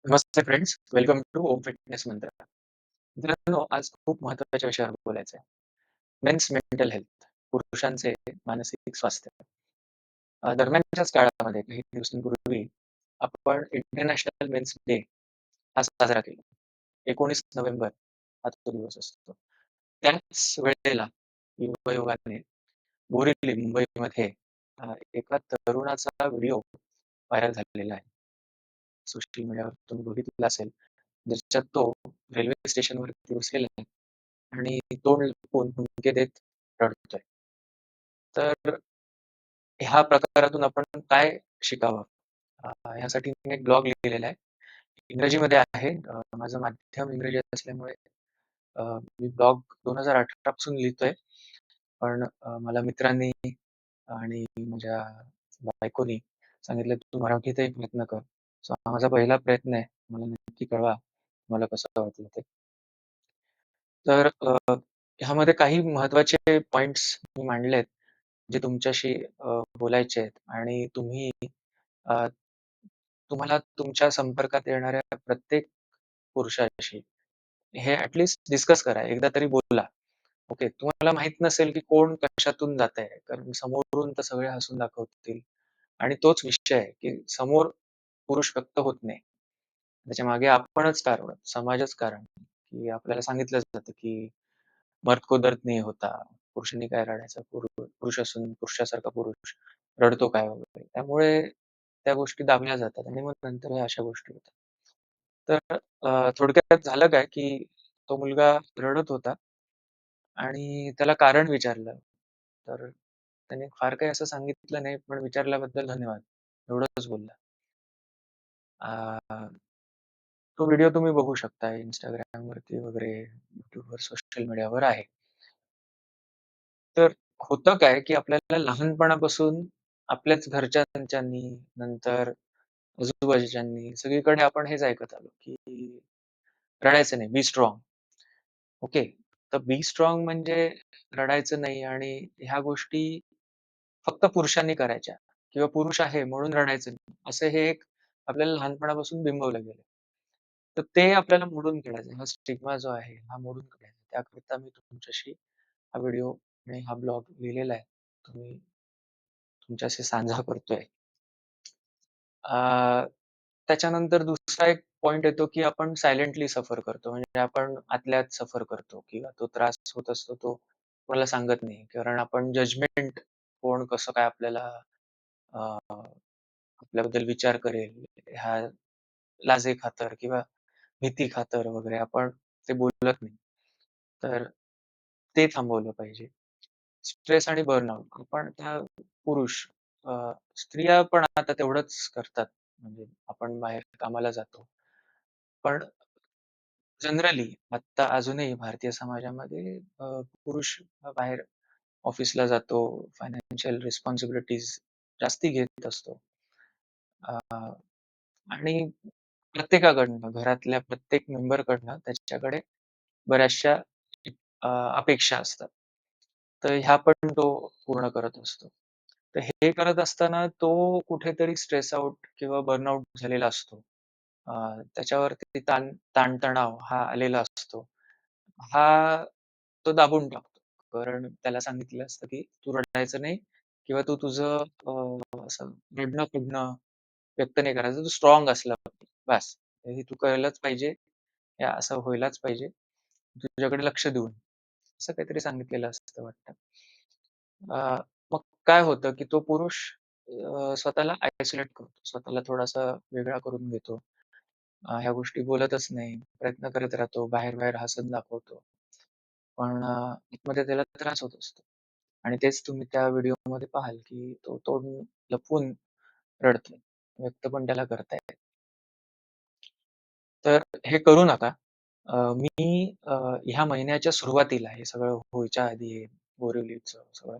Namaste friends, welcome to Om fitness mantra. मित्रांनो, आज खूप महत्त्वाच्या विषयावर बोलायचं आहे. मेन्स मेंटल हेल्थ, पुरुषांचे मानसिक स्वास्थ्य. दरम्यानच्याच काळामध्ये काही दिवसांपूर्वी आपण इंटरनॅशनल मेन्स डे हा साजरा केला. 19 नोव्हेंबर हा तो दिवस असतो. त्याच वेळेला योगायोगाने बोरिवली मुंबईमध्ये एका तरुणाचा व्हिडिओ व्हायरल झालेला आहे. सोशल मीडियावर तुम्ही बघितलं असेल. ज्याच्यात तो रेल्वे स्टेशनवरती बसलेला आहे आणि तोंड लपवून हुंदके देत रडतोय. तर ह्या प्रकारातून आपण काय शिकावं? यासाठी मी एक ब्लॉग लिहिलेला आहे. इंग्रजीमध्ये आहे. माझं माध्यम इंग्रजी असल्यामुळे मी ब्लॉग 2018 पासून लिहितोय. पण मला मित्रांनी आणि माझ्या बायकोनी सांगितलं, "तू मराठीतही प्रयत्न कर." सो हा माझा पहिला प्रयत्न आहे. मला नक्की कळवा, तुम्हाला कसं वाटलं ते. तर ह्यामध्ये काही महत्त्वाचे पॉइंट्स मी मांडलेत, जे तुमच्याशी बोलायचे आहेत आणि अ, तुम्हाला तुमच्या संपर्कात येणाऱ्या प्रत्येक पुरुषाशी हे डिस्कस करा. एकदा तरी बोला. ओके. तुम्हाला माहीत नसेल, की कोण कशातून जातंय. कारण समोरून तर सगळे हसून दाखवतील आणि तोच विषय आहे, की समोर पुरुष व्यक्त होत नाही. त्याच्यामागे आपणच कारण, समाजच कारण, की आपल्याला सांगितलं जातं, की "मर्द को दर्द नहीं होता." पुरुषांनी काय रडायचं? पुरुष असून पुरुषासारखा पुरुष रडतो काय वगैरे. त्यामुळे त्या गोष्टी दाबल्या जातात आणि मग नंतर ह्या अशा गोष्टी होतात. तर थोडक्यात झालं काय, की तो मुलगा रडत होता आणि त्याला कारण विचारलं. तर त्याने फार काही असं सांगितलं नाही, पण विचारल्याबद्दल धन्यवाद. एवढंच बोलला. अ, तो व्हिडिओ तुम्ही बघू शकता Instagramवरती वगैरे, YouTubeवर, सोशल मीडियावर आहे. तर होतं काय, की आपल्याला लहानपणापासून आपल्याच घरच्यांनी, नंतर आजूबाजूच्यांनी सगळीकडे आपण हेच ऐकत आलो, की रडायचं नाही, बी स्ट्राँग. ओके. तर बी स्ट्राँग म्हणजे रडायचं नाही आणि ह्या गोष्टी फक्त पुरुषांनी करायच्या किंवा पुरुष आहे म्हणून रडायचं नाही. असं हे एक आपल्याला लहानपणापासून बिंबवलं गेलं. तर ते आपल्याला मोडून काढायचं. हा स्टिग्मा जो आहे, हा मोडून काढायचा. त्याकरिता मी तुमच्याशी हा व्हिडिओ आणि हा ब्लॉग लिहिलेला आहे. तुम्ही तुमच्याशी साझा करतोय. अ, त्याच्यानंतर दुसरा एक पॉइंट येतो, की आपण सायलेंटली सफर करतो. म्हणजे आपण आतल्या आत सफर करतो किंवा तो त्रास होत असतो तो कोणाला सांगत नाही. कारण आपण जजमेंट कोण कसं काय आपल्याला अ, आपल्याबद्दल विचार करेल ह्या लाजेखातर किंवा भीतीखातर वगैरे आपण ते बोलत नाही. तर ते थांबवलं पाहिजे. स्ट्रेस आणि बर्नआउट आपण त्या पुरुष अ, स्त्रिया पण आता तेवढंच करतात. म्हणजे आपण बाहेर कामाला जातो. पण जनरली आत्ता अजूनही भारतीय समाजामध्ये पुरुष बाहेर ऑफिसला जातो, फायनान्शियल रिस्पॉन्सिबिलिटीज जास्ती घेत असतो. अ, आणि प्रत्येकाकडनं, घरातल्या प्रत्येक मेंबरकडनं त्याच्याकडे बऱ्याचशा अपेक्षा असतात. तर ह्या पण तो पूर्ण करत असतो. तर हे करत असताना तो कुठेतरी स्ट्रेस आउट किंवा बर्नआउट झालेला असतो. अ, त्याच्यावरती ताणतणाव हा आलेला असतो. हा तो दाबून टाकतो. कारण त्याला सांगितलं असतं, की "तू रडायचं नाही किंवा तू तुझं असं रडणं-फडणं व्यक्त नाही करायचं. तू स्ट्राँग असला पाहिजे. बास. हे तू करायलाच पाहिजे. हे असं व्हायलाच पाहिजे. तुझ्याकडे लक्ष देऊन." असं काहीतरी सांगितलेलं असतं वाटतं. अ, मग काय होतं, की तो पुरुष स्वतःला आयसोलेट करतो. स्वतःला थोडासा वेगळा करून घेतो. ह्या गोष्टी बोलतच नाही. प्रयत्न करत राहतो. बाहेर-बाहेर हसत दाखवतो. पण आतमध्ये त्याला त्रास होत असतो. आणि तेच तुम्ही त्या व्हिडिओमध्ये पाहाल, की तो तोंड लपवून रडतोय. व्यक्त पण त्याला करता येत. तर हे करू नका. मी ह्या महिन्याच्या सुरुवातीला हे सगळं व्हायच्या आधी हे बोरिवलीचं सगळं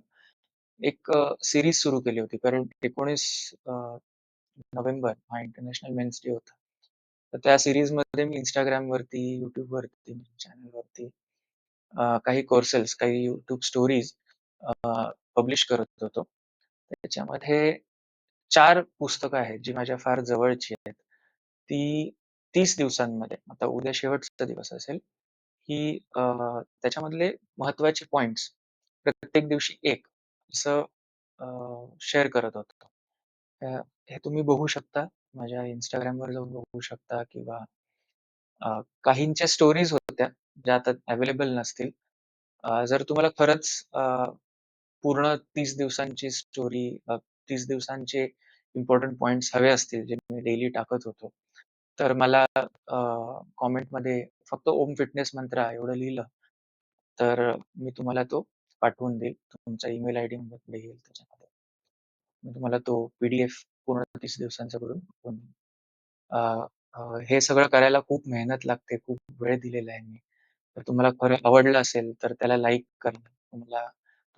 एक सीरीज सुरू केली होती. कारण 19 नोव्हेंबर हा इंटरनॅशनल मेन्स डे होता. तर त्या सीरीजमध्ये मी Instagramवरती, YouTubeवरती, चॅनलवरती काही कोर्सेस, काही YouTube स्टोरीज पब्लिश करत होतो. त्याच्यामध्ये 4 पुस्तकं आहेत, जी माझ्या फार जवळची आहेत. ती 30 दिवसांमध्ये, आता उद्या शेवटचा दिवस असेल, की त्याच्यामधले महत्त्वाचे पॉइंट्स प्रत्येक दिवशी एक असं अ, शेअर करत होतो. अ, हे तुम्ही बघू शकता. माझ्या Instagramवर जाऊन बघू शकता किंवा काहींच्या स्टोरीज होत्या, ज्या आता अवेलेबल नसतील. जर तुम्हाला खरंच पूर्ण 30 दिवसांची स्टोरी 30 दिवसांचे इम्पोर्टंट पॉइंट्स हवे असतील, जे मी डेली टाकत होतो, तर मला कॉमेंटमध्ये फक्त ओम फिटनेस मंत्रा एवढं लिहिलं, तर मी तुम्हाला तो पाठवून देईल. तुमचा ईमेल आयडी मध्ये येईल त्याच्यामध्ये. मी तुम्हाला तो पी-डी-एफ पूर्ण 30 दिवसांचा करून पाठवून देईन. अ, हे सगळं करायला खूप मेहनत लागते, खूप वेळ दिलेला आहे मी. तर तुम्हाला खरं आवडलं असेल, तर त्याला लाईक करा. तुम्हाला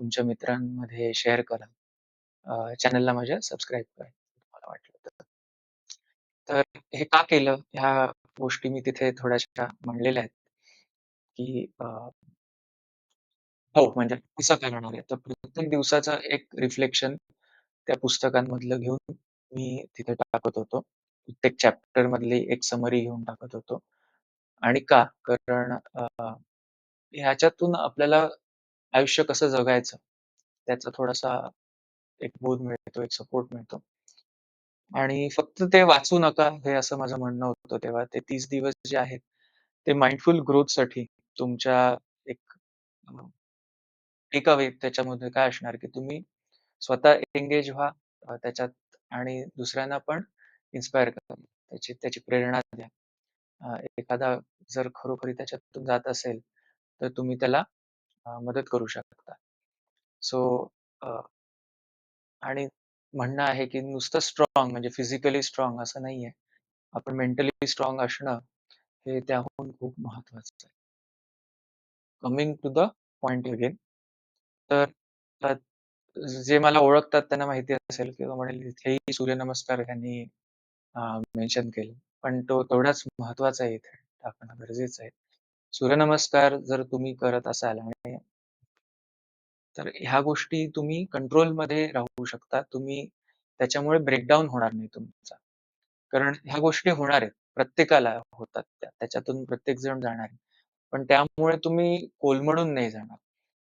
तुमच्या मित्रांमध्ये शेअर करा. चॅनलला माझ्या सबस्क्राईब करा, तुम्हाला वाटलं तर. तर हे का केलं? ह्या गोष्टी मी तिथे थोड्याशा मांडलेल्या आहेत, की हो, म्हणजे कसं करणार आहे. तर प्रत्येक दिवसाचं एक रिफ्लेक्शन त्या पुस्तकांमधलं घेऊन मी तिथे टाकत होतो. प्रत्येक चॅप्टर मधली एक समरी घेऊन टाकत होतो. आणि का? कारण ह्याच्यातून आपल्याला आयुष्य कसं जगायचं त्याचा थोडासा एक बोध मिळतो, एक सपोर्ट मिळतो. आणि फक्त ते वाचू नका हे असं माझं म्हणणं होतं तेव्हा. ते 30 दिवस जे आहेत, ते माइंडफुल ग्रोथसाठी तुमच्या एक टेकअवे त्याच्यामध्ये काय असणार, की तुम्ही स्वतः एंगेज व्हा त्याच्यात आणि दुसऱ्यांना पण इन्स्पायर करा. त्याची त्याची प्रेरणा द्या. एखादा जर खरोखरी त्याच्यातून जात असेल, तर तुम्ही त्याला मदत करू शकता. सो आणि म्हणणं आहे, की नुसतं स्ट्राँग म्हणजे फिजिकली स्ट्राँग असं नाहीये. आपण मेंटली स्ट्राँग असणं हे त्याहून खूप महत्वाचं आहे. Coming to the point again. तर अ, जे मला ओळखतात त्यांना माहिती असेल किंवा म्हणेल इथेही सूर्यनमस्कार ह्यांनी मेन्शन केलं. पण तो तेवढाच महत्त्वाचा आहे इथे टाकणं गरजेचं आहे. सूर्यनमस्कार जर तुम्ही करत असाल आणि तर ह्या गोष्टी तुम्ही कंट्रोलमध्ये राहू शकता. तुम्ही त्याच्यामुळे ब्रेकडाउन होणार नाही तुमचा. कारण ह्या गोष्टी होणार आहेत. प्रत्येकाला होतात त्या. त्याच्यातून प्रत्येक जण जाणार आहे. पण त्यामुळे तुम्ही कोलमडून नाही जाणार.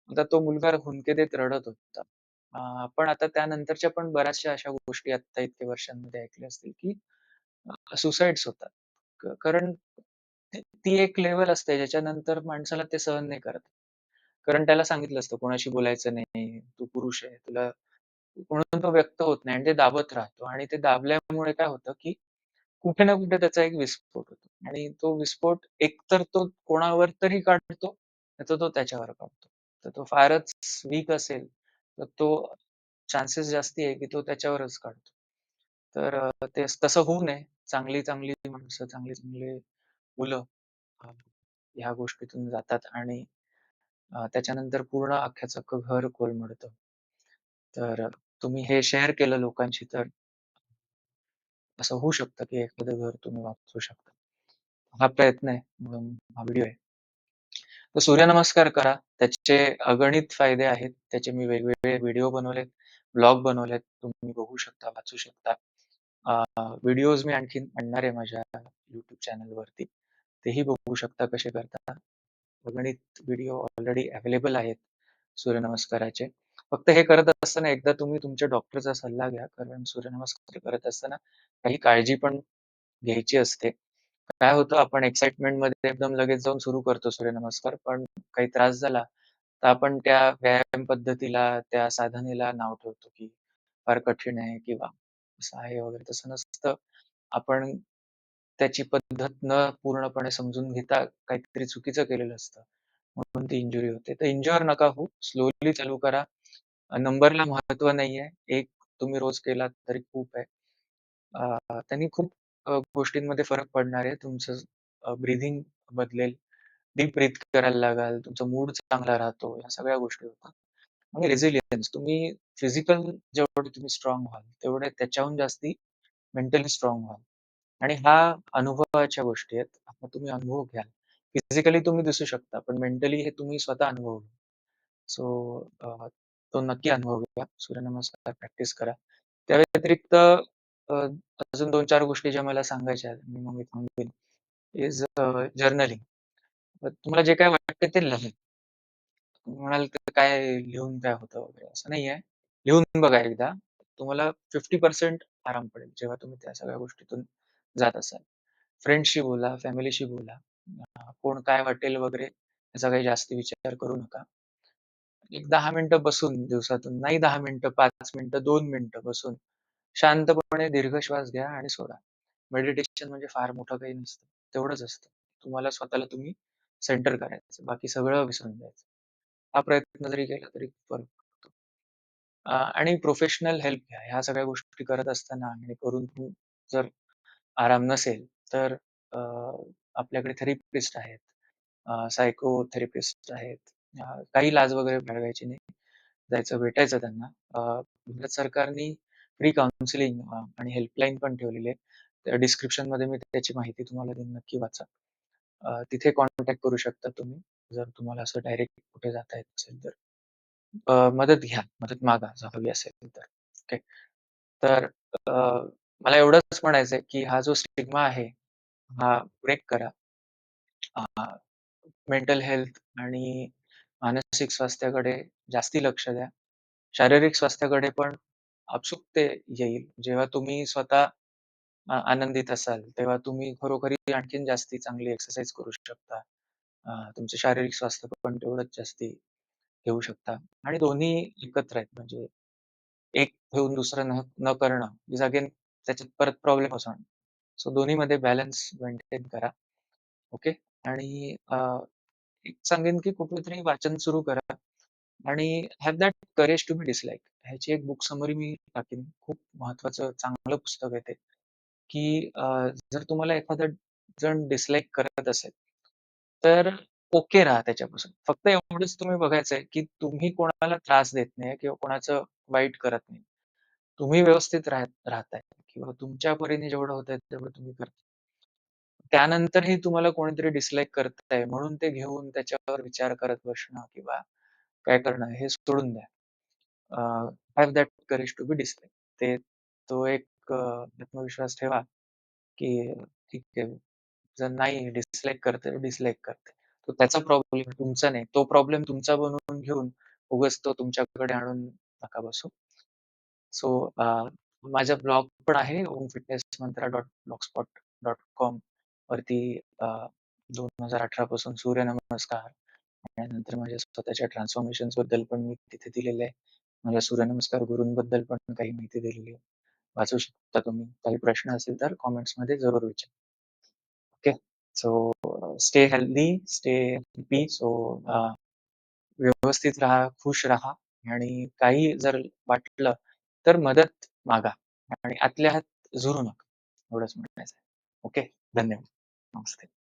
आता तो मुलगा हुंदके देत रडत होता. पण आता त्यानंतरच्या पण बऱ्याचशा अशा गोष्टी आता इतक्या वर्षांमध्ये ऐकल्या असतील, की सुसाईड्स होतात. कारण ती एक लेव्हल असते ज्याच्यानंतर माणसाला ते सहन नाही करत. कारण त्याला सांगितलं असतं कोणाशी बोलायचं नाही, तू पुरुष आहे, तुला म्हणून तो व्यक्त होत नाही आणि ते दाबत राहतो आणि ते दाबल्यामुळे काय होतं, की कुठे ना कुठे त्याचा एक विस्फोट होतो आणि तो विस्फोट एकतर तो कोणावर तरी काढतो, नाहीतर तो त्याच्यावर काढतो. तर तो फारच वीक असेल, तर तो चान्सेस जास्ती आहे, की तो त्याच्यावरच काढतो. तर ते तसं होऊ नये. चांगली-चांगली माणसं, चांगले-चांगले मुलं अ, ह्या गोष्टीतून जातात आणि त्याच्यानंतर पूर्ण अख्ख्याचं अख्खं घर कोलमडतं. तर तुम्ही हे शेअर केलं लोकांशी तर असं होऊ शकतं, की एखादं घर तुम्ही वाचवू शकता. हा प्रयत्न आहे म्हणून हा व्हिडिओ आहे. तर सूर्यनमस्कार करा. त्याचे अगणित फायदे आहेत. त्याचे मी वेगवेगळे व्हिडिओ बनवलेत, ब्लॉग बनवलेत. तुम्ही बघू शकता, वाचू शकता. व्हिडिओज मी आणखीन आणणार आहे माझ्या YouTube चॅनलवरती. तेही बघू शकता कसे करता. अगणित व्हिडिओ ऑलरेडी अवेलेबल आहेत सूर्यनमस्काराचे. फक्त हे करत असताना एकदा तुम्ही तुमच्या डॉक्टरचा सल्ला घ्या. कारण सूर्यनमस्कार करत असताना काही काळजी पण घ्यायची असते. काय होतं आपण एक्साइटमेंटमध्ये एकदम लगेच जाऊन सुरू करतो सूर्यनमस्कार. पण काही त्रास झाला, तर आपण त्या व्यायाम पद्धतीला, त्या साधनेला नाव ठेवतो, की फार कठीण आहे किंवा असं आहे वगैरे. तसं नसतं. आपण त्याची पद्धत न पूर्णपणे समजून घेता काहीतरी चुकीचं केलेलं असतं. म्हणून ती इंजुरी होते. तर इंज्युअर नका होऊ. स्लोली चालू करा. नंबरला महत्त्व नाहीये. एक तुम्ही रोज केलात तरी खूप आहे. त्यांनी खूप गोष्टींमध्ये फरक पडणार आहे. तुमचं ब्रीथिंग बदलेल. डीप ब्रीथ करायला लागाल. तुमचा मूड चांगला राहतो. ह्या सगळ्या गोष्टी होतात. आणि रेसिलियन्स तुम्ही फिजिकल जेवढे तुम्ही स्ट्रॉंग व्हाल, तेवढे त्याच्याहून जास्ती मेंटली स्ट्रॉंग व्हाल. आणि ह्या अनुभवाच्या गोष्टी आहेत. आता तुम्ही अनुभव घ्याल. फिजिकली तुम्ही दिसू शकता, पण मेंटली हे तुम्ही स्वतः अनुभवलं. सो तो नक्की अनुभव घ्या. सूर्यनमस्कार प्रॅक्टिस करा. त्या व्यतिरिक्त अजून 2-4 गोष्टी ज्या मला सांगायच्या आहेत आणि मग मी थांबवेन. Is journaling. तुम्हाला जे काही वाटतं ते लिहा. तुम्ही म्हणाल तर काय लिहून काय होतं वगैरे असं नाहीये. लिहून बघा एकदा. तुम्हाला 50% आराम पडेल, जेव्हा तुम्ही त्या सगळ्या गोष्टीतून जात असाल. फ्रेंड्सशी बोला, फॅमिलीशी बोला. कोण काय वाटेल वगैरे याचा काही जास्त विचार करू नका. एक 10 मिनिटं बसून दिवसातून, नाही 10 मिनिटं, 5 मिनिटं, 2 मिनिटं बसून शांतपणे दीर्घ श्वास घ्या आणि सोडा. मेडिटेशन म्हणजे फार मोठं काही नसतं. तेवढंच असतं. तुम्हाला स्वतःला तुम्ही सेंटर करायचं. बाकी सगळं विसरून जायचं. हा प्रयत्न जरी केला तरी फरक पडतो. आणि प्रोफेशनल हेल्प घ्या. ह्या सगळ्या गोष्टी करत असताना आणि करून पण जर आराम नसेल, तर अ, आपल्याकडे थेरपिस्ट आहेत, सायकोथेरपिस्ट आहेत. काही लाज वगैरे बाळगायची नाही. जायचं, भेटायचं त्यांना. भारत सरकारने फ्री काउन्सिलिंग आणि हेल्पलाईन पण ठेवलेली आहे. त्या डिस्क्रिप्शनमध्ये मी त्याची माहिती तुम्हाला देईन, नक्की वाचा. तिथे कॉन्टॅक्ट करू शकता तुम्ही, जर तुम्हाला असं डायरेक्ट कुठे जाता येत असेल तर. मदत घ्या, मदत मागा जर हवी असेल तर. ओके. तर अ, मला एवढंच म्हणायचंय, की हा जो स्टिग्मा आहे, हा ब्रेक करा. मेंटल हेल्थ आणि मानसिक स्वास्थ्याकडे जास्ती लक्ष द्या. शारीरिक स्वास्थ्याकडे पण आपसुकते येईल. जेव्हा तुम्ही स्वतः आनंदित असाल, तेव्हा तुम्ही खरोखरी आणखीन जास्ती चांगली एक्सरसाइज करू शकता. तुमचं शारीरिक स्वास्थ्य पण तेवढंच जास्ती घेऊ शकता आणि दोन्ही एकत्र आहेत. म्हणजे एक ठेवून दुसरं न करणं इज अगेन त्याच्यात परत प्रॉब्लेम होणार. सो दोन्हीमध्ये बॅलन्स मेंटेन करा. ओके. आणि एक सांगेन की कुठलंतरी वाचन सुरू करा आणि have that courage to be dislike. ह्याची एक बुक समरी मी टाकीन. खूप महत्वाचं चांगलं पुस्तक आहे ते, की जर तुम्हाला एखादा जण डिसलाइक करत असेल, तर ओके राहा त्याच्यापासून. फक्त एवढंच तुम्ही बघायचंय, की तुम्ही कोणाला त्रास देत नाही किंवा कोणाचं वाईट करत नाही. तुम्ही व्यवस्थित राहताय किंवा तुमच्या परीने जेवढं होतंय तेवढं तुम्ही करताय. त्यानंतरही तुम्हाला कोणीतरी डिसलाइक करतंय म्हणून ते घेऊन त्याच्यावर विचार करत बसणं किंवा काय करणं हे सोडून द्या. Have that courage to be dislike. तो एक आत्मविश्वास ठेवा, की ठीक आहे, जर नाही डिसलाइक करतोय, डिसलाइक करतोय. तो त्याचा प्रॉब्लेम आहे, तुमचा नाही. तो प्रॉब्लेम तुमचा बनवून घेऊन उगाच तो तुमच्याकडे आणून नका बसू. सो माझा ब्लॉग पण आहे omfitnessmantra.blogspot.com वरती. अ, 2018 पासून सूर्यनमस्कार आणि नंतर माझ्या स्वतःच्या ट्रान्सफॉर्मेशन्स बद्दल पण मी तिथे दिलेलं आहे. माझ्या सूर्यनमस्कार गुरूंबद्दल पण काही माहिती दिलेली आहे. वाचू शकता तुम्ही. काही प्रश्न असेल तर कमेंट्समध्ये जरूर विचारा. Okay. So stay healthy, stay happy. So व्यवस्थित राहा, खुश राहा आणि काही जर वाटलं तर मदत मागा आणि आतल्या आत झुरू नका. एवढंच म्हणायचं आहे. ओके. धन्यवाद. नमस्ते.